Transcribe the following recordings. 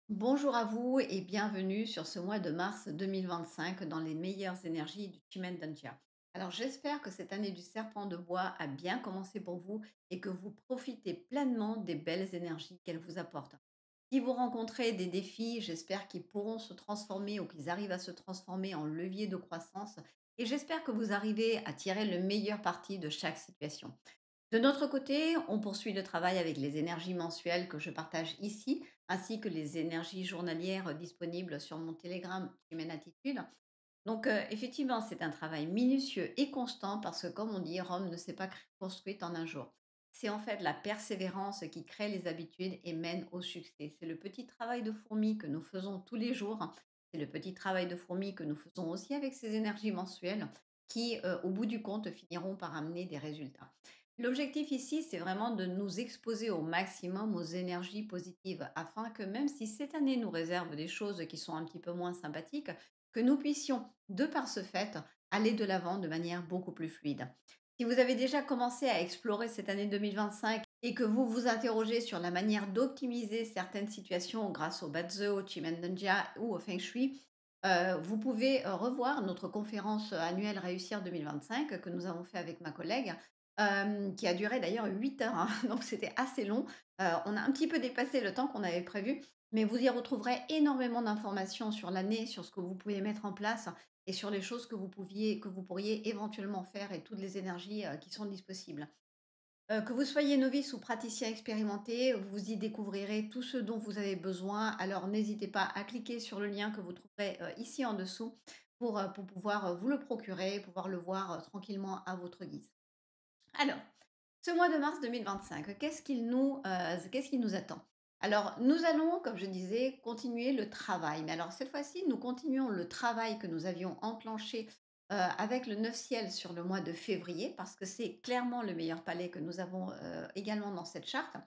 Bonjour à vous et bienvenue sur ce mois de mars 2025 dans les meilleures énergies du Chimendanja. Alors j'espère que cette année du serpent de bois a bien commencé pour vous et que vous profitez pleinement des belles énergies qu'elle vous apporte. Si vous rencontrez des défis, j'espère qu'ils pourront se transformer ou qu'ils arrivent à se transformer en levier de croissance et j'espère que vous arrivez à tirer le meilleur parti de chaque situation. De notre côté, on poursuit le travail avec les énergies mensuelles que je partage ici, ainsi que les énergies journalières disponibles sur mon Telegram Human Attitude. Donc, effectivement, c'est un travail minutieux et constant parce que, comme on dit, Rome ne s'est pas construite en un jour. C'est en fait la persévérance qui crée les habitudes et mène au succès. C'est le petit travail de fourmi que nous faisons tous les jours. C'est le petit travail de fourmi que nous faisons aussi avec ces énergies mensuelles qui, au bout du compte, finiront par amener des résultats. L'objectif ici, c'est vraiment de nous exposer au maximum aux énergies positives afin que même si cette année nous réserve des choses qui sont un petit peu moins sympathiques, que nous puissions, de par ce fait, aller de l'avant de manière beaucoup plus fluide. Si vous avez déjà commencé à explorer cette année 2025 et que vous vous interrogez sur la manière d'optimiser certaines situations grâce au Batze, au Chimendanja ou au Feng Shui, vous pouvez revoir notre conférence annuelle Réussir 2025 que nous avons fait avec ma collègue, qui a duré d'ailleurs 8 heures, hein, donc c'était assez long. On a un petit peu dépassé le temps qu'on avait prévu, mais vous y retrouverez énormément d'informations sur l'année, sur ce que vous pouvez mettre en place et sur les choses que vous pourriez éventuellement faire et toutes les énergies, qui sont disponibles. Que vous soyez novice ou praticien expérimenté, vous y découvrirez tout ce dont vous avez besoin. Alors n'hésitez pas à cliquer sur le lien que vous trouverez, ici en dessous pour pouvoir, vous le procurer, pouvoir le voir, tranquillement à votre guise. Alors, ce mois de mars 2025, qu'est-ce qui nous attend? Alors, nous allons, comme je disais, continuer le travail. Mais alors, cette fois-ci, nous continuons le travail que nous avions enclenché avec le neuf ciel sur le mois de février, parce que c'est clairement le meilleur palais que nous avons également dans cette charte.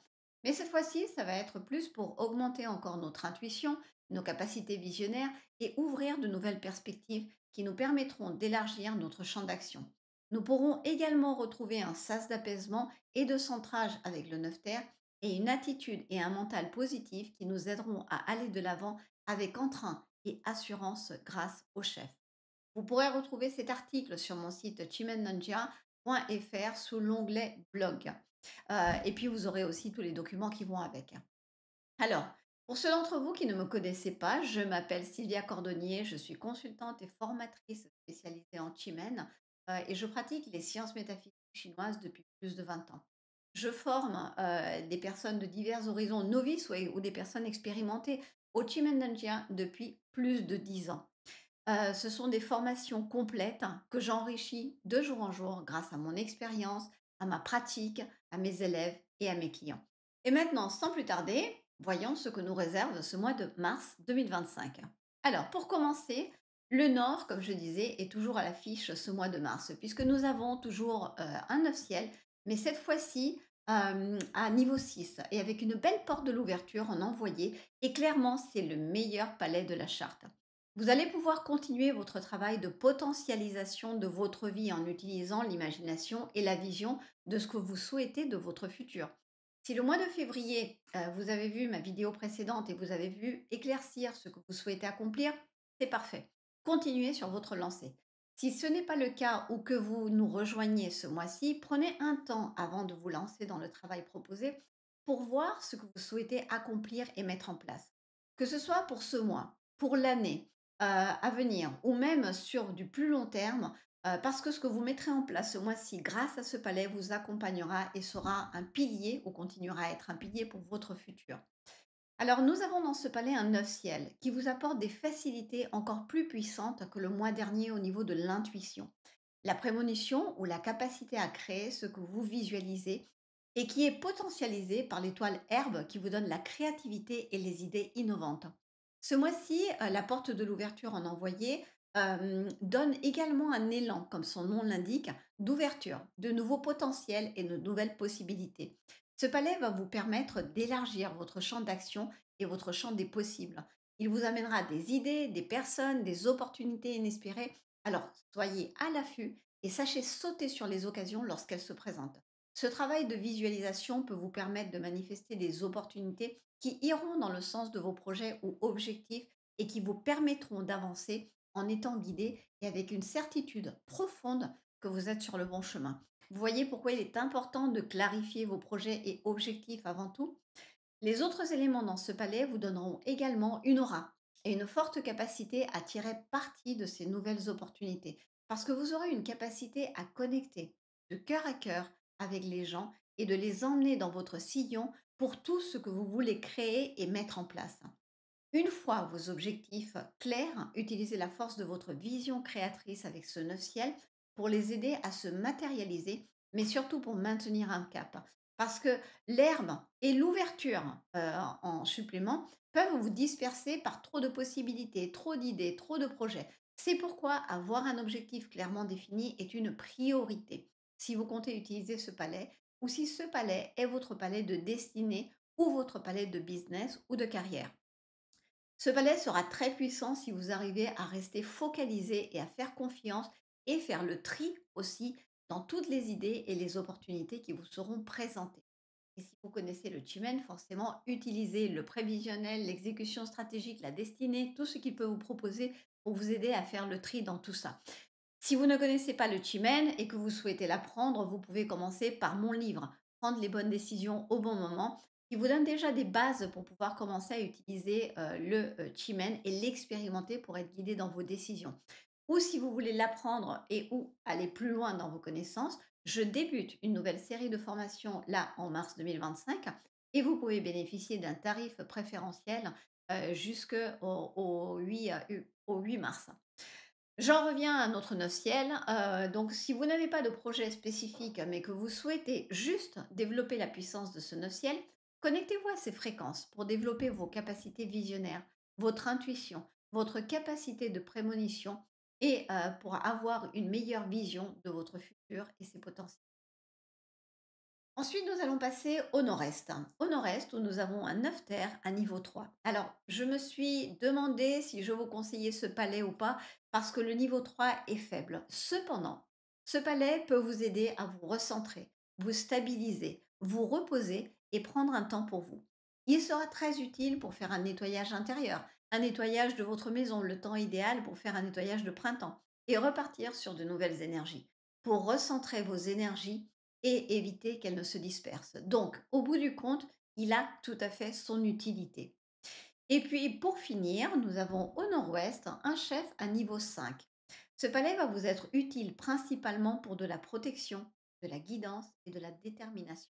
Mais cette fois-ci, ça va être plus pour augmenter encore notre intuition, nos capacités visionnaires et ouvrir de nouvelles perspectives qui nous permettront d'élargir notre champ d'action. Nous pourrons également retrouver un sas d'apaisement et de centrage avec le neuf terre et une attitude et un mental positif qui nous aideront à aller de l'avant avec entrain et assurance grâce au chef. Vous pourrez retrouver cet article sur mon site chimennanja.fr sous l'onglet blog. Et puis vous aurez aussi tous les documents qui vont avec. Alors, pour ceux d'entre vous qui ne me connaissaient pas, je m'appelle Sylvia Cordonnier, je suis consultante et formatrice spécialisée en Chimène et je pratique les sciences métaphysiques chinoises depuis plus de 20 ans. Je forme des personnes de divers horizons novices ou des personnes expérimentées au Chimène depuis plus de 10 ans. Ce sont des formations complètes que j'enrichis de jour en jour grâce à mon expérience, à ma pratique, à mes élèves et à mes clients. Et maintenant, sans plus tarder, voyons ce que nous réserve ce mois de mars 2025. Alors, pour commencer, le Nord, comme je disais, est toujours à l'affiche ce mois de mars, puisque nous avons toujours un neuf ciel, mais cette fois-ci à niveau 6 et avec une belle porte de l'ouverture en envoyé. Et clairement, c'est le meilleur palais de la charte. Vous allez pouvoir continuer votre travail de potentialisation de votre vie en utilisant l'imagination et la vision de ce que vous souhaitez de votre futur. Si le mois de février, vous avez vu ma vidéo précédente et vous avez vu éclaircir ce que vous souhaitez accomplir, c'est parfait. Continuez sur votre lancée. Si ce n'est pas le cas ou que vous nous rejoignez ce mois-ci, prenez un temps avant de vous lancer dans le travail proposé pour voir ce que vous souhaitez accomplir et mettre en place. Que ce soit pour ce mois, pour l'année, à venir ou même sur du plus long terme, parce que ce que vous mettrez en place ce mois-ci grâce à ce palais vous accompagnera et sera un pilier ou continuera à être un pilier pour votre futur. Alors nous avons dans ce palais un neuf ciel qui vous apporte des facilités encore plus puissantes que le mois dernier au niveau de l'intuition. La prémonition ou la capacité à créer ce que vous visualisez et qui est potentialisée par l'étoile herbe qui vous donne la créativité et les idées innovantes. Ce mois-ci, la porte de l'ouverture en envoyé donne également un élan, comme son nom l'indique, d'ouverture, de nouveaux potentiels et de nouvelles possibilités. Ce palais va vous permettre d'élargir votre champ d'action et votre champ des possibles. Il vous amènera des idées, des personnes, des opportunités inespérées. Alors, soyez à l'affût et sachez sauter sur les occasions lorsqu'elles se présentent. Ce travail de visualisation peut vous permettre de manifester des opportunités qui iront dans le sens de vos projets ou objectifs et qui vous permettront d'avancer en étant guidé et avec une certitude profonde que vous êtes sur le bon chemin. Vous voyez pourquoi il est important de clarifier vos projets et objectifs avant tout. Les autres éléments dans ce palais vous donneront également une aura et une forte capacité à tirer parti de ces nouvelles opportunités, parce que vous aurez une capacité à connecter de cœur à cœur avec les gens et de les emmener dans votre sillon pour tout ce que vous voulez créer et mettre en place. Une fois vos objectifs clairs, utilisez la force de votre vision créatrice avec ce neuf ciel pour les aider à se matérialiser, mais surtout pour maintenir un cap. Parce que l'herbe et l'ouverture en supplément peuvent vous disperser par trop de possibilités, trop d'idées, trop de projets. C'est pourquoi avoir un objectif clairement défini est une priorité si vous comptez utiliser ce palais ou si ce palais est votre palais de destinée ou votre palais de business ou de carrière. Ce palais sera très puissant si vous arrivez à rester focalisé et à faire confiance et faire le tri aussi dans toutes les idées et les opportunités qui vous seront présentées. Et si vous connaissez le Chimen, forcément, utilisez le prévisionnel, l'exécution stratégique, la destinée, tout ce qu'il peut vous proposer pour vous aider à faire le tri dans tout ça. Si vous ne connaissez pas le Chimen et que vous souhaitez l'apprendre, vous pouvez commencer par mon livre, Prendre les bonnes décisions au bon moment, qui vous donne déjà des bases pour pouvoir commencer à utiliser le Chimen et l'expérimenter pour être guidé dans vos décisions. Ou si vous voulez l'apprendre et ou aller plus loin dans vos connaissances, je débute une nouvelle série de formations là en mars 2025 et vous pouvez bénéficier d'un tarif préférentiel jusqu'au 8, au 8 mars. J'en reviens à notre neuf ciel. Donc, si vous n'avez pas de projet spécifique, mais que vous souhaitez juste développer la puissance de ce neuf ciel, connectez-vous à ces fréquences pour développer vos capacités visionnaires, votre intuition, votre capacité de prémonition et pour avoir une meilleure vision de votre futur et ses potentiels. Ensuite, nous allons passer au nord-est. Au nord-est, où nous avons un 9 terre à niveau 3. Alors, je me suis demandé si je vous conseillais ce palais ou pas, parce que le niveau 3 est faible. Cependant, ce palais peut vous aider à vous recentrer, vous stabiliser, vous reposer et prendre un temps pour vous. Il sera très utile pour faire un nettoyage intérieur, un nettoyage de votre maison, le temps idéal pour faire un nettoyage de printemps et repartir sur de nouvelles énergies. Pour recentrer vos énergies et éviter qu'elle ne se disperse. Donc, au bout du compte, il a tout à fait son utilité. Et puis, pour finir, nous avons au nord-ouest un chef à niveau 5. Ce palais va vous être utile principalement pour de la protection, de la guidance et de la détermination.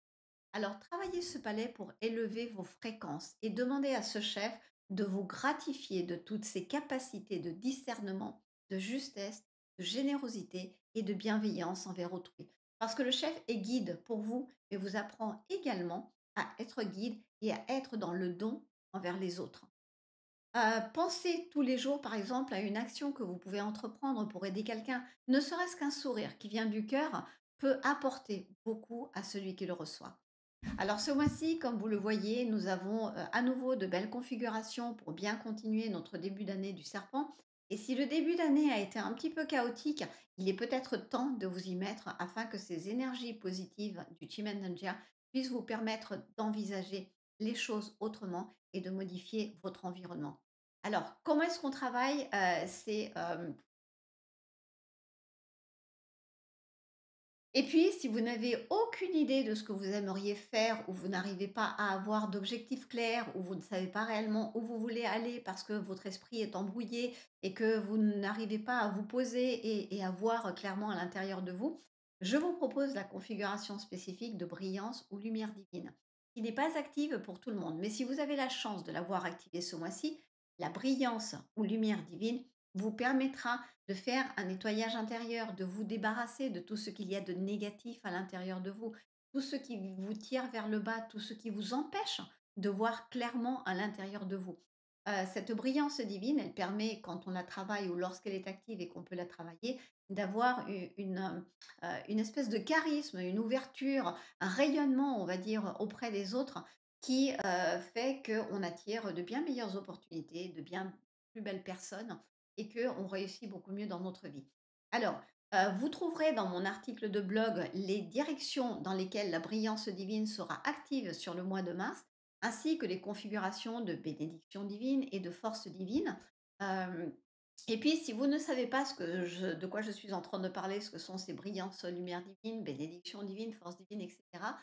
Alors, travaillez ce palais pour élever vos fréquences et demandez à ce chef de vous gratifier de toutes ses capacités de discernement, de justesse, de générosité et de bienveillance envers autrui. Parce que le chef est guide pour vous, mais vous apprend également à être guide et à être dans le don envers les autres. Pensez tous les jours, par exemple, à une action que vous pouvez entreprendre pour aider quelqu'un. Ne serait-ce qu'un sourire qui vient du cœur peut apporter beaucoup à celui qui le reçoit. Alors ce mois-ci, comme vous le voyez, nous avons à nouveau de belles configurations pour bien continuer notre début d'année du serpent. Et si le début d'année a été un petit peu chaotique, il est peut-être temps de vous y mettre afin que ces énergies positives du Chimendanja puissent vous permettre d'envisager les choses autrement et de modifier votre environnement. Alors, comment est-ce qu'on travaille? Et puis, si vous n'avez aucune idée de ce que vous aimeriez faire ou vous n'arrivez pas à avoir d'objectif clair ou vous ne savez pas réellement où vous voulez aller parce que votre esprit est embrouillé et que vous n'arrivez pas à vous poser et à voir clairement à l'intérieur de vous, je vous propose la configuration spécifique de brillance ou lumière divine, qui n'est pas active pour tout le monde. Mais si vous avez la chance de l'avoir activée ce mois-ci, la brillance ou lumière divine vous permettra de faire un nettoyage intérieur, de vous débarrasser de tout ce qu'il y a de négatif à l'intérieur de vous, tout ce qui vous tire vers le bas, tout ce qui vous empêche de voir clairement à l'intérieur de vous. Cette brillance divine, elle permet, quand on la travaille ou lorsqu'elle est active et qu'on peut la travailler, d'avoir une espèce de charisme, une ouverture, un rayonnement, on va dire, auprès des autres qui fait qu'on attire de bien meilleures opportunités, de bien plus belles personnes et qu'on réussit beaucoup mieux dans notre vie. Alors, Vous trouverez dans mon article de blog les directions dans lesquelles la brillance divine sera active sur le mois de mars, ainsi que les configurations de bénédiction divine et de force divine. Hem, et puis si vous ne savez pas de quoi je suis en train de parler, ce que sont ces brillances lumière divine, bénédiction divine, force divine et cetera,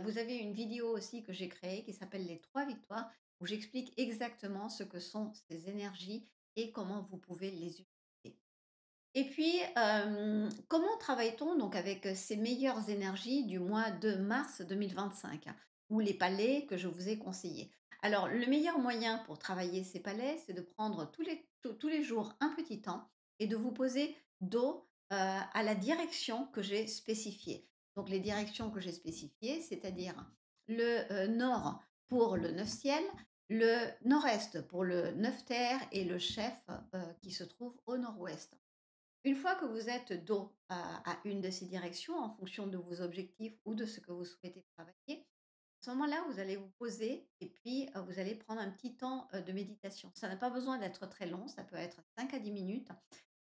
vous avez une vidéo aussi que j'ai créée qui s'appelle «Les 3 victoires», où j'explique exactement ce que sont ces énergies et comment vous pouvez les utiliser. Et puis, comment travaille-t-on donc avec, ces meilleures énergies du mois de mars 2025, hein, ou les palais que je vous ai conseillés? Alors, le meilleur moyen pour travailler ces palais, c'est de prendre tous les jours un petit temps et de vous poser dos, à la direction que j'ai spécifiée. Donc les directions que j'ai spécifiées, c'est-à-dire le, nord pour le neuf ciel, le nord-est pour le neuf terre et le chef, qui se trouve au nord-ouest. Une fois que vous êtes dos à une de ces directions, en fonction de vos objectifs ou de ce que vous souhaitez travailler, à ce moment-là, vous allez vous poser et puis vous allez prendre un petit temps de méditation. Ça n'a pas besoin d'être très long, ça peut être 5 à 10 minutes.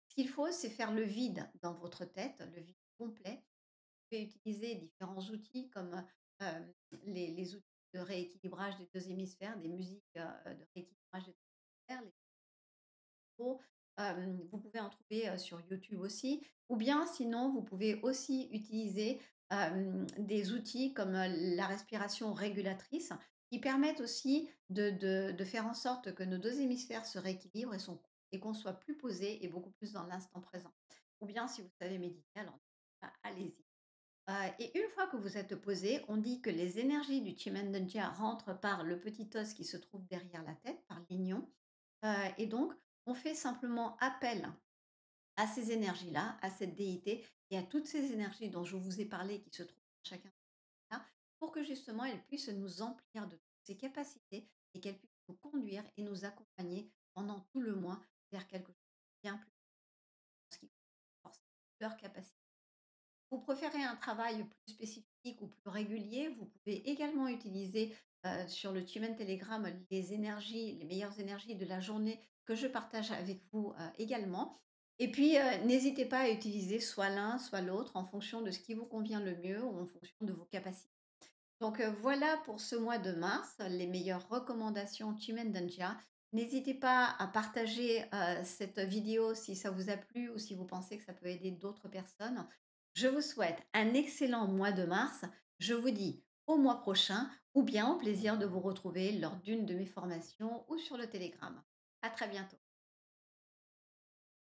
Ce qu'il faut, c'est faire le vide dans votre tête, le vide complet. Vous pouvez utiliser différents outils comme les outils de rééquilibrage des deux hémisphères, des musiques de rééquilibrage des deux hémisphères, Pro. Vous pouvez en trouver, sur YouTube aussi, ou bien sinon vous pouvez aussi utiliser, des outils comme, la respiration régulatrice qui permettent aussi de faire en sorte que nos 2 hémisphères se rééquilibrent et qu'on soit plus posé et beaucoup plus dans l'instant présent. Ou bien si vous savez méditer, alors allez-y. Et une fois que vous êtes posé, on dit que les énergies du Chimamanda rentrent par le petit os qui se trouve derrière la tête, par l'ignon. Et donc, on fait simplement appel à ces énergies-là, à cette déité et à toutes ces énergies dont je vous ai parlé qui se trouvent en chacun de nous, pour que justement elles puissent nous emplir de toutes ces capacités et qu'elles puissent nous conduire et nous accompagner pendant tout le mois vers quelque chose de bien plus ce qui renforce leur capacité. Vous préférez un travail plus spécifique ou plus régulier, vous pouvez également utiliser, sur le Chimen Telegram les meilleures énergies de la journée que je partage avec vous, également. Et puis, n'hésitez pas à utiliser soit l'un, soit l'autre en fonction de ce qui vous convient le mieux ou en fonction de vos capacités. Donc, voilà pour ce mois de mars, les meilleures recommandations Chimendanja. N'hésitez pas à partager, cette vidéo si ça vous a plu ou si vous pensez que ça peut aider d'autres personnes. Je vous souhaite un excellent mois de mars. Je vous dis au mois prochain ou bien au plaisir de vous retrouver lors d'une de mes formations ou sur le Telegram. À très bientôt.